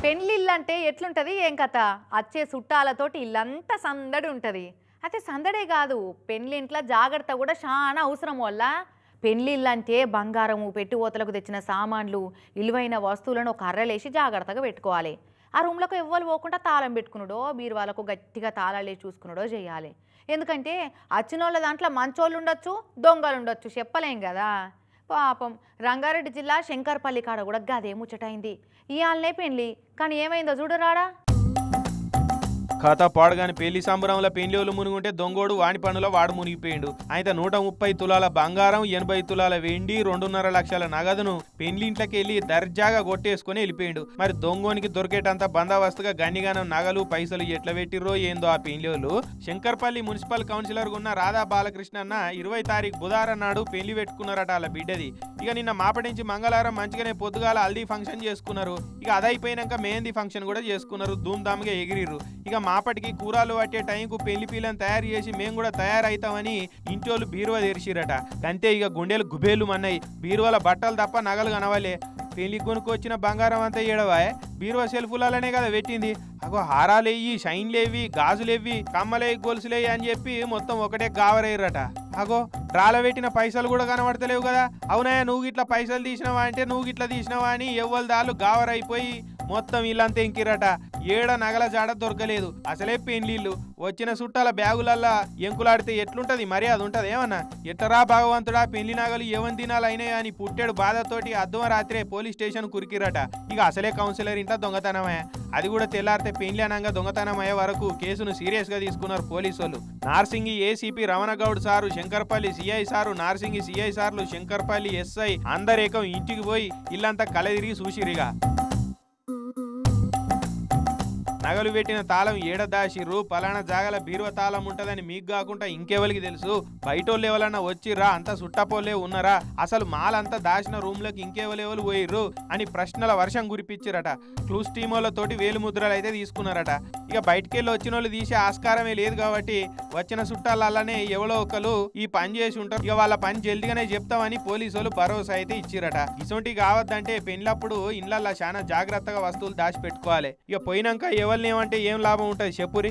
పెళ్ళిళ్ళు అంటే ఎట్లుంటది ఏం కథ? అచ్చే చుట్టాలతోటి ఇల్లంతా సందడి ఉంటది. అయితే సందడే కాదు, పెళ్ళింట్ల జాగ్రత్త కూడా చాలా అవసరం వల్ల. పెళ్ళిళ్ళంటే బంగారము పెట్టుబోతలకు తెచ్చిన సామాన్లు విలువైన వస్తువులను ఒక అర్రలేసి జాగ్రత్తగా పెట్టుకోవాలి. ఆ రూమ్లకు ఎవ్వరు పోకుండా తాళం పెట్టుకున్నాడో బీరువాలకు గట్టిగా తాళాలేసి చూసుకున్నాడో చేయాలి. ఎందుకంటే అచ్చినోళ్ళ దాంట్లో మంచోళ్ళు ఉండొచ్చు, దొంగలు ఉండొచ్చు, చెప్పలేం కదా. పాపం రంగారెడ్డి జిల్లా శంకర్పల్లి కాడ కూడా గదే ముచ్చటైంది. ఇయాలనే పెళ్ళి, కానీ ఏమైందో చూడరాడా. ఖాతా పాడగాని పెళ్లి సంబరంలో పెళ్లిళ్ళు మునుగుంటే దొంగోడు వాణి పనులో వాడు మునిగిపోయిండు. అయితే 130 తులాల బంగారం, 80 తులాల వెండి, 2.5 లక్షల నగదును పెళ్లింట్లోకి వెళ్ళి దర్జాగా కొట్టేసుకుని వెళ్ళిపోయిండు. మరి దొంగోనికి దొరికేటంత బందోబస్తుగా గన్నిగానం నగలు పైసలు ఎట్లా పెట్టిర్రో ఏందో ఆ పెళ్లిళ్ళు. శంకర్పల్లి మున్సిపల్ కౌన్సిలర్ ఉన్న రాధా బాలకృష్ణ అన్న 20 తారీఖు బుధవారం నాడు పెళ్లి పెట్టుకున్నారట వాళ్ళ బిడ్డది. ఇక నిన్న మాపటించి మంగళవారం మంచిగానే పొద్దుగాల హల్దీ ఫంక్షన్ చేసుకున్నారు. ఇక అదైపోయినాక మెహందీ ఫంక్షన్ కూడా చేసుకున్నారు. ధూమ్ధామ్గా ఎగిరిర్రు. ఇక మాపటికి కూరలు పట్టే టైంకు పెళ్లి పిల్లని తయారు చేసి మేము కూడా తయారైతామని ఇంటోళ్ళు బీరువా తెరిచిరట. అంతే ఇక గుండెలు గుబేలు మన్నాయి. బీరువాల బట్టలు తప్ప నగలు కనవాలే. పెళ్లి కొనుక్కొచ్చిన బంగారం అంతా ఏడవాయే బీరువా సెల్ఫులనే కదా పెట్టింది. అగో హారాలేవి, షైన్లేవి, గాజులేవి, కమ్మలేవి, గొలుసులేవి అని చెప్పి మొత్తం ఒకటే గావరేయరట. అగో డ్రాల పెట్టిన పైసలు కూడా కనబడతలేవు కదా. అవునాయా నువ్వు గిట్లా పైసలు తీసినవా అంటే నువ్వు గిట్లా తీసినవా అని ఎవ్వరు దాళ్ళు గావరైపోయి మొత్తం ఇల్లంతా ఎంకిరట. ఏడ నగల జాడ దొరకలేదు. అసలే పెళ్లిళ్ళు వచ్చిన చుట్టాల బ్యాగులల్లా ఎంకులాడితే ఎట్లుంటది, మర్యాద ఉంటది ఏమన్నా? ఎట్టరా భగవంతుడా పెళ్లి నగలు ఎవరి దినాలు అయినాయి అని పుట్టాడు బాధతోటి అర్ధం రాత్రే పోలీస్ స్టేషన్ కురికిరట. ఇక అసలే కౌన్సిలర్ ఇంట దొంగతనమే. అది కూడా తెల్లారితే పెళ్లి అనంగా దొంగతనం అయ్యే వరకు కేసును సీరియస్ గా తీసుకున్నారు పోలీసు వాళ్ళు. Narsingi ACP Ramanagoud sir, Shankarpally CI sir, Narsingi CI సార్లు, శంకర్పల్లి ఎస్ఐ అందరేకం ఇంటికి పోయి ఇల్లంతా కలదిరిగి చూసిరిగా. నగలు పెట్టిన తాళం ఏడదాసిర్రు, పలానా జాగల బీరువ తాళం ఉంటదని మీకు కాకుండా ఇంకెవరికి తెలుసు? బయటోళ్ళు ఎవరన్నా వచ్చిర్రా, అంతా సుట్టపోలే ఉన్నారా? అసలు మాలంతా దాచిన రూమ్లోకి ఇంకెవరెవరు పోయిర్రు అని ప్రశ్నల వర్షం కురిపించారట. క్లూస్ టీమోలతోటి వేలుముద్రలు అయితే తీసుకున్నారట. ఇక బయటకెళ్ళి వచ్చిన వాళ్ళు తీసే ఆస్కారమే లేదు కాబట్టి వచ్చిన చుట్టాలనే ఎవరో ఒకరు ఈ పని చేసి ఉంటారు. ఇక వాళ్ళ పని జల్దిగానే చెప్తామని పోలీసు వాళ్ళు భరోసా అయితే ఇచ్చిరట. ఇసొంటి కావద్దంటే పెళ్ళప్పుడు ఇండ్లల్లో చాలా జాగ్రత్తగా వస్తువులు దాచిపెట్టుకోవాలి. ఇక పోయినాక ఎవరిని ఏమంటే ఏం లాభం ఉంటుంది చెప్పురి.